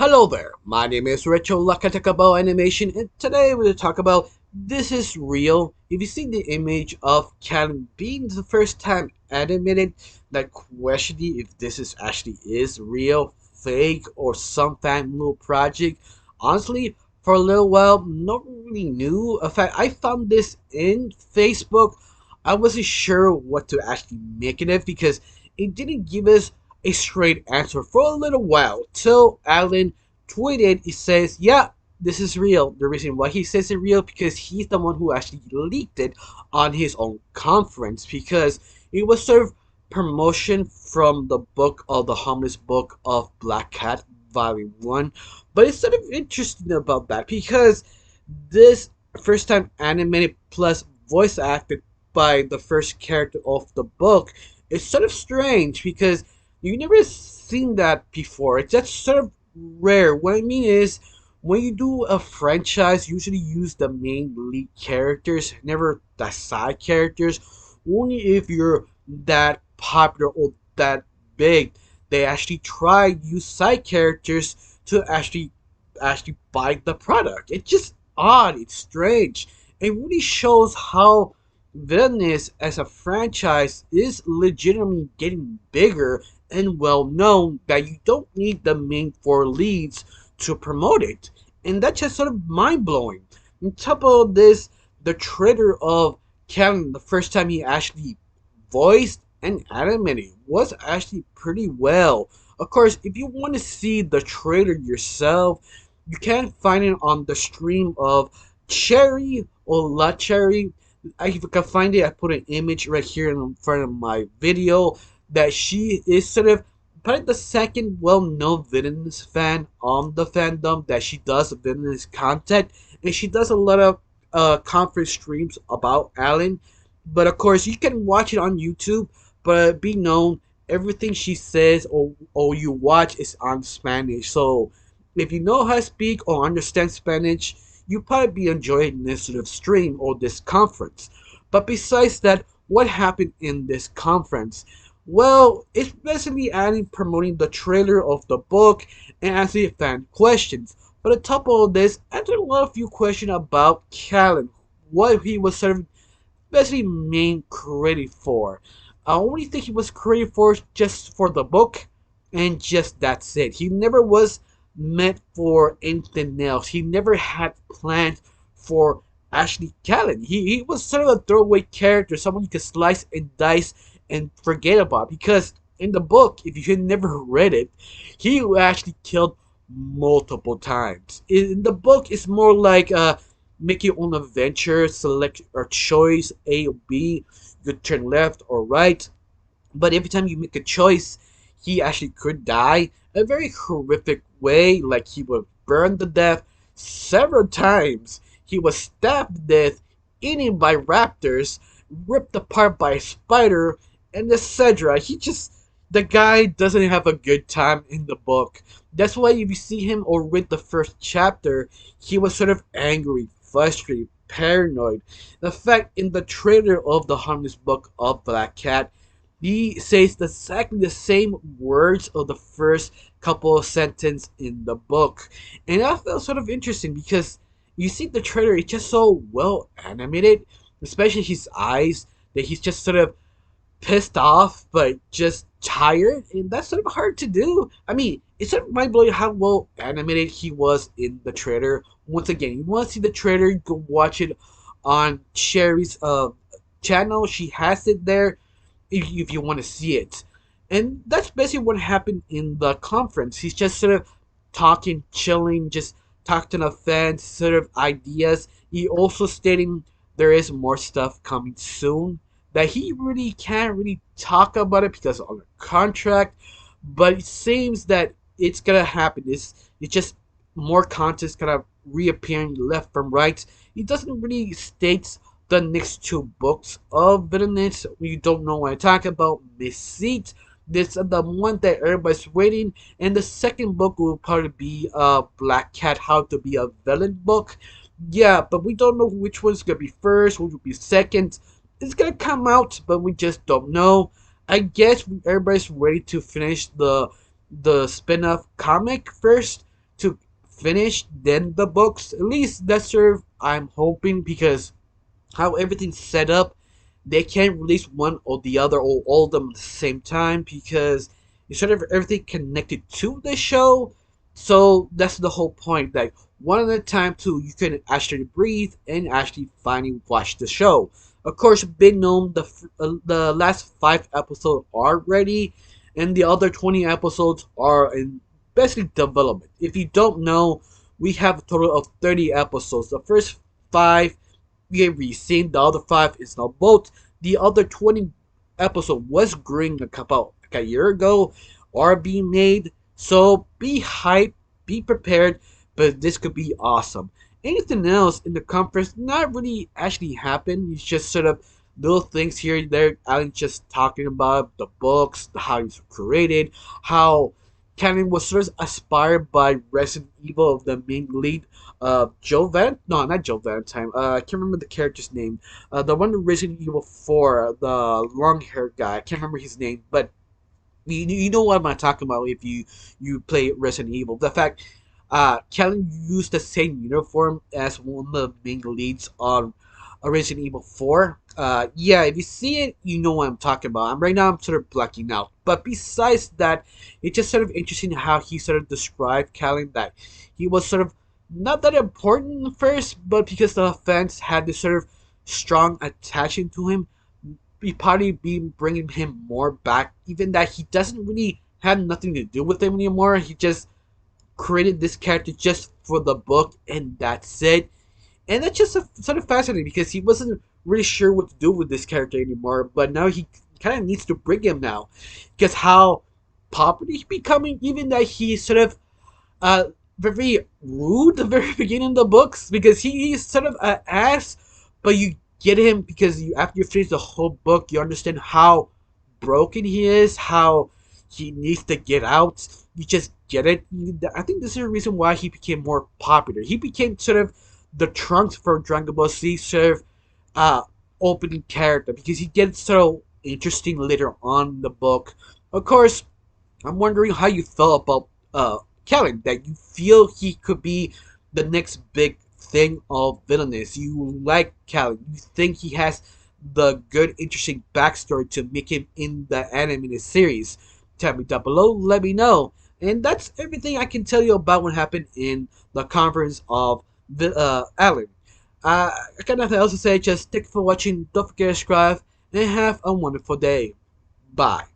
Hello there, my name is Rachel Lakatakabo Animation, and today we're going to talk about This Is Real. If you see the image of Kaleb being the first time animated, like questioning if this is actually is real, fake, or some fan little project, honestly, for a little while, not really knew. In fact, I found this in Facebook. I wasn't sure what to actually make of it because it didn't give us a straight answer for a little while till Alan tweeted. He says, "Yeah, this is real." The reason why he says it's real because he's the one who actually leaked it on his own conference because it was sort of promotion from the book of the homeless book of Black Cat Volume 1. But it's sort of interesting about that because this first time animated plus voice acted by the first character of the book is sort of strange because you never seen that before. It's just sort of rare. What I mean is, when you do a franchise, usually use the main lead characters, never the side characters. Only if you're that popular or that big, they actually try to use side characters to actually buy the product. It's just odd. It's strange. It really shows how Villainous as a franchise is legitimately getting bigger and well known that you don't need the main four leads to promote it. And that's just sort of mind blowing. On top of this, the trailer of Kevin, the first time he actually voiced and animated, was actually pretty well. Of course, if you want to see the trailer yourself, you can find it on the stream of Cherry or La Cherry. If I can find it, I put an image right here in front of my video that she is sort of probably the second well-known villainous fan on the fandom, that she does villainous content and she does a lot of conference streams about Alan. But of course, you can watch it on YouTube, but be known, everything she says or you watch is on Spanish. So if you know how to speak or understand Spanish, you probably be enjoying this sort of stream or this conference. But besides that, what happened in this conference? Well, it's basically adding promoting the trailer of the book and answering fan questions. But on top of this, answering a lot of few questions about Callan, what he was sort of basically main credit for. I only think he was credited for just for the book, and just that's it. He never was meant for anything else. He never had plans for Ashley Callan. He was sort of a throwaway character, someone you could slice and dice and forget about. Because in the book, if you had never read it, he actually killed multiple times. In the book, it's more like make your own adventure, select a choice A or B. You could turn left or right, but every time you make a choice, he actually could die a very horrific way. Like he was burned to death several times. He was stabbed to death, eaten by raptors, ripped apart by a spider, and etc. The guy doesn't have a good time in the book. That's why if you see him or read the first chapter, he was sort of angry, frustrated, paranoid. In fact, in the trailer of the Harmless Book of Black Cat, he says exactly the same words of the first couple of sentences in the book. And I felt sort of interesting because you see the trailer, it's just so well animated, especially his eyes, that he's just sort of pissed off but just tired, and that's sort of hard to do. I mean, it's sort of mind blowing how well animated he was in the trailer. Once again, you want to see the trailer, you can watch it on Sherry's channel. She has it there if you want to see it. And that's basically what happened in the conference. He's just sort of talking, chilling, just talking to the fans, sort of ideas. He also stating there is more stuff coming soon, that he really can't really talk about it because of the contract, but it seems that it's gonna happen. It's just more content kind of reappearing left from right. He doesn't really state the next two books of Villainous. We don't know what I talk about. Deceit. This is the one that everybody's waiting, and the second book will probably be Black Cat, How to Be a Villain book. Yeah, but we don't know which one's gonna be first, which will be second. It's gonna come out, but we just don't know. I guess everybody's ready to finish the spin-off comic first finished than the books. At least that's sort of I'm hoping, because how everything's set up, they can't release one or the other or all of them at the same time, because it's sort of everything connected to the show. So that's the whole point. Like one at a time, too, you can actually breathe and actually finally watch the show. Of course, been known the last 5 episodes are ready, and the other 20 episodes are in basically development. If you don't know, we have a total of 30 episodes. The first five we have seen, the other five is now both. The other 20 episode was green about like a year ago, are being made. So be hyped, be prepared, but this could be awesome. Anything else in the conference not really actually happened. It's just sort of little things here and there. Alan just talking about the books, how it's created, how Canon was sort of inspired by Resident Evil of the main lead, Joe Van. No, not Joe Valentine. I can't remember the character's name. The one in Resident Evil 4, the long haired guy. I can't remember his name, but you know what I'm talking about if you play Resident Evil. The fact Kellen used the same uniform as one of the main leads on Resident Evil 4. Yeah, if you see it, you know what I'm talking about. Right now I'm sort of blacking out. But besides that, it's just sort of interesting how he sort of described Kellen, that he was sort of not that important at first, but because the fans had this sort of strong attachment to him, we probably be bringing him more back, even that he doesn't really have nothing to do with him anymore. He just created this character just for the book, and that's it. And that's just sort of fascinating, because he wasn't really sure what to do with this character anymore, but now he kind of needs to bring him now, because how popular he's becoming, even that he sort of uh, very rude at the very beginning of the books, because he's sort of an ass, but you get him because you after you finish the whole book, you understand how broken he is, how he needs to get out. You just get it. I think this is the reason why he became more popular. He became sort of the Trunks for Dragon Ball Z sort of uh, opening character, because he gets so interesting later on in the book. Of course, I'm wondering how you felt about Kellen. That you feel he could be the next big thing of villainous. You like Kellen. You think he has the good, interesting backstory to make him in the animated series. Tell me down below. Let me know. And that's everything I can tell you about what happened in the conference of Alan. I got nothing else to say. Just thank you for watching. Don't forget to subscribe and have a wonderful day. Bye.